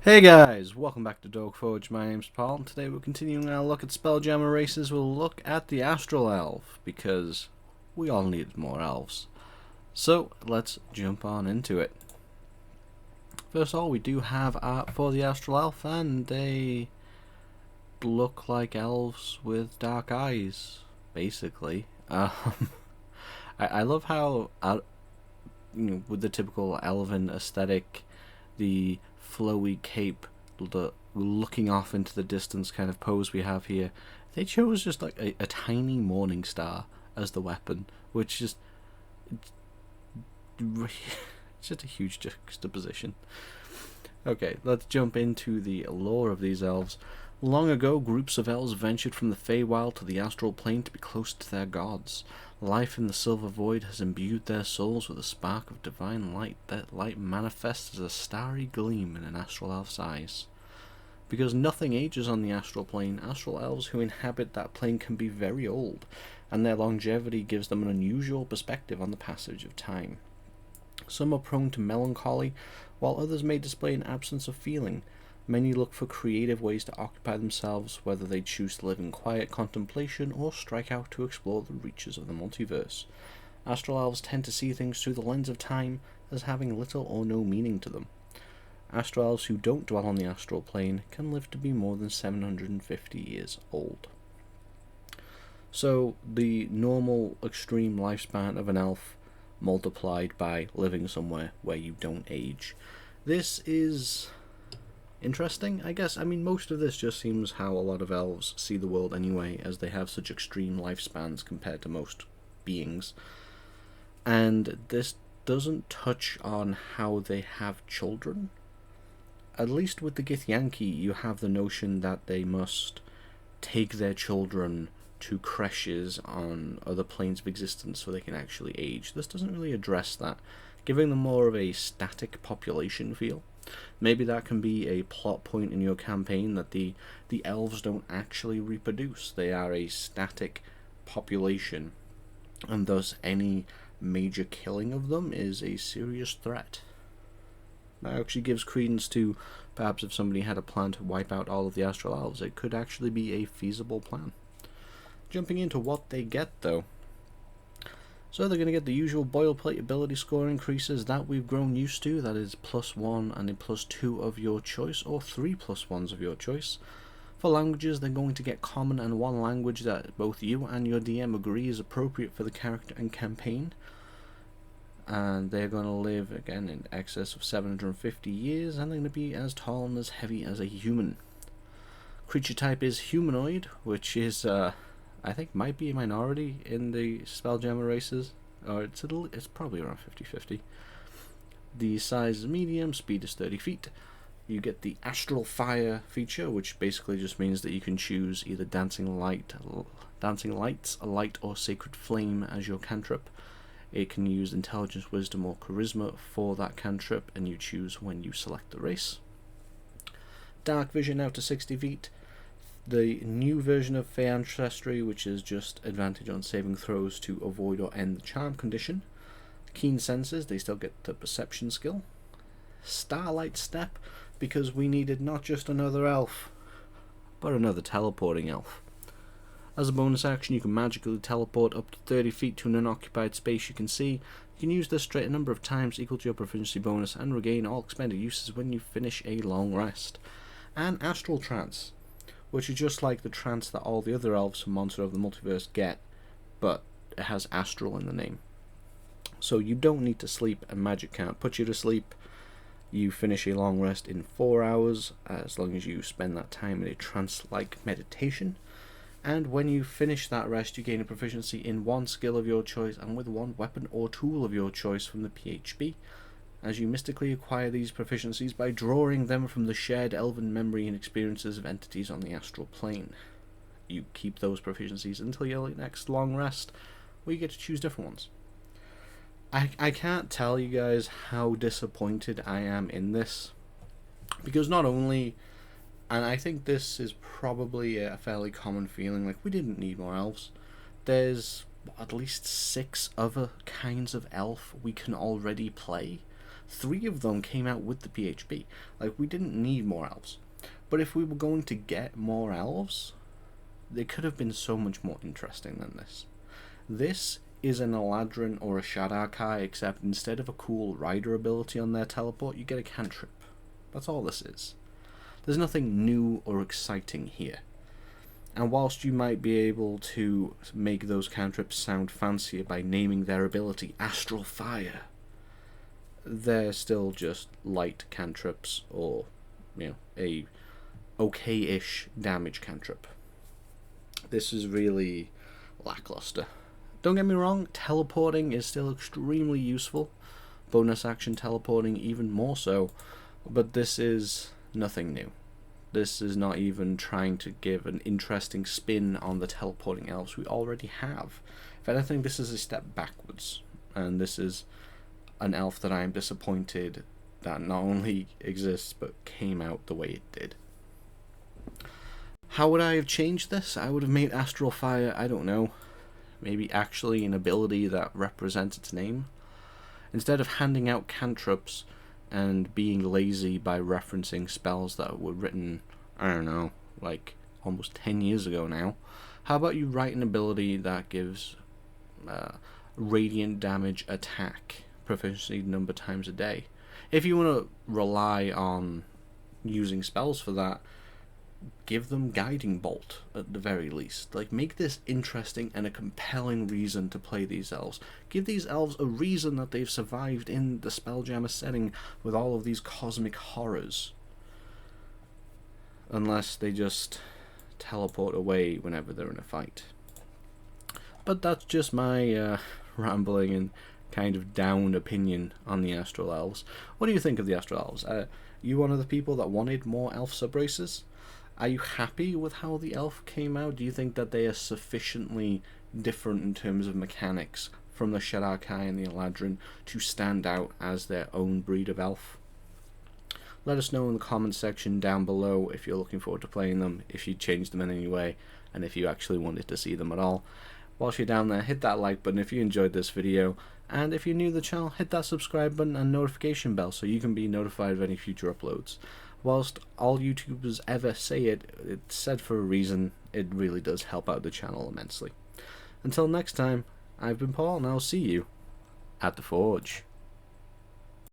Hey guys, welcome back to Dogforge. My name's Paul, and today we're continuing our look at Spelljammer races. We'll look at the Astral Elf, because we all needed more elves. So, let's jump on into it. First of all, we do have art for the Astral Elf, and they look like elves with dark eyes, basically. I love how, with the typical elven aesthetic, the flowy cape, the looking off into the distance kind of pose we have here, they chose just like a tiny morning star as the weapon, which is it's just a huge juxtaposition. Okay, let's jump into the lore of these elves. Long ago, groups of elves ventured from the Feywild to the astral plane to be close to their gods. Life in the Silver Void has imbued their souls with a spark of divine light. That light manifests as a starry gleam in an astral elf's eyes. Because nothing ages on the astral plane, astral elves who inhabit that plane can be very old, and their longevity gives them an unusual perspective on the passage of time. Some are prone to melancholy, while others may display an absence of feeling. Many look for creative ways to occupy themselves, whether they choose to live in quiet contemplation or strike out to explore the reaches of the multiverse. Astral elves tend to see things through the lens of time as having little or no meaning to them. Astral elves who don't dwell on the astral plane can live to be more than 750 years old. So, the normal extreme lifespan of an elf multiplied by living somewhere where you don't age. This is interesting, I guess. I mean, most of this just seems how a lot of elves see the world anyway, as they have such extreme lifespans compared to most beings. And this doesn't touch on how they have children. At least with the Githyanki, you have the notion that they must take their children to creches on other planes of existence so they can actually age. This doesn't really address that, giving them more of a static population feel. Maybe that can be a plot point in your campaign, that the elves don't actually reproduce. They are a static population, and thus any major killing of them is a serious threat. That actually gives credence to perhaps if somebody had a plan to wipe out all of the astral elves, it could actually be a feasible plan. Jumping into what they get, though. So they're going to get the usual boilerplate ability score increases that we've grown used to. That is +1 and a +2 of your choice, or 3 +1s of your choice. For languages, they're going to get common and one language that both you and your DM agree is appropriate for the character and campaign. And they're going to live, again, in excess of 750 years, and they're going to be as tall and as heavy as a human. Creature type is humanoid, which is I think might be a minority in the Spelljammer races, or it's probably around 50-50. The size is medium, speed is 30 feet. You get the Astral Fire feature, which basically just means that you can choose either Dancing Lights, a Light, or Sacred Flame as your cantrip. It can use Intelligence, Wisdom, or Charisma for that cantrip, and you choose when you select the race. Dark Vision out to 60 feet. The new version of Fey Ancestry, which is just advantage on saving throws to avoid or end the charm condition. Keen Senses, they still get the perception skill. Starlight Step, because we needed not just another elf, but another teleporting elf. As a bonus action, you can magically teleport up to 30 feet to an unoccupied space you can see. You can use this trait a number of times equal to your proficiency bonus and regain all expended uses when you finish a long rest. And Astral Trance, which is just like the trance that all the other elves from Monster of the Multiverse get, but it has astral in the name. So you don't need to sleep, and magic can't put you to sleep. You finish a long rest in 4 hours, as long as you spend that time in a trance-like meditation. And when you finish that rest, you gain a proficiency in one skill of your choice and with one weapon or tool of your choice from the PHB, as you mystically acquire these proficiencies by drawing them from the shared elven memory and experiences of entities on the astral plane. You keep those proficiencies until your next long rest, where you get to choose different ones. I can't tell you guys how disappointed I am in this, because not only, and I think this is probably a fairly common feeling, like we didn't need more elves. There's at least 6 other kinds of elf we can already play. 3 of them came out with the PHP. Like, we didn't need more elves. But if we were going to get more elves, they could have been so much more interesting than this. This is an Eladrin or a Shadar-kai, except instead of a cool rider ability on their teleport, you get a cantrip. That's all this is. There's nothing new or exciting here. And whilst you might be able to make those cantrips sound fancier by naming their ability Astral Fire, they're still just light cantrips, or, a okay-ish damage cantrip. This is really lackluster. Don't get me wrong, teleporting is still extremely useful. Bonus action teleporting even more so, but this is nothing new. This is not even trying to give an interesting spin on the teleporting elves we already have. If anything, this is a step backwards, and this is an elf that I am disappointed that not only exists but came out the way it did. How would I have changed this? I would have made Astral Fire, I don't know, maybe actually an ability that represents its name. Instead of handing out cantrips and being lazy by referencing spells that were written, I don't know, like almost 10 years ago now, how about you write an ability that gives radiant damage attack proficiency number times a day? If you want to rely on using spells for that, give them Guiding Bolt at the very least. Like, make this interesting and a compelling reason to play these elves. Give these elves a reason that they've survived in the Spelljammer setting with all of these cosmic horrors. Unless they just teleport away whenever they're in a fight. But that's just my rambling and kind of down opinion on the Astral Elves. What do you think of the Astral Elves? You one of the people that wanted more elf subraces? Are you happy with how the elf came out? Do you think that they are sufficiently different in terms of mechanics from the Shadar-kai and the Eladrin to stand out as their own breed of elf? Let us know in the comments section down below if you're looking forward to playing them, if you changed them in any way, and if you actually wanted to see them at all. Whilst you're down there, hit that like button if you enjoyed this video, and if you're new to the channel, hit that subscribe button and notification bell so you can be notified of any future uploads. Whilst all YouTubers ever say it's said for a reason, it really does help out the channel immensely. Until next time, I've been Paul, and I'll see you at the Forge.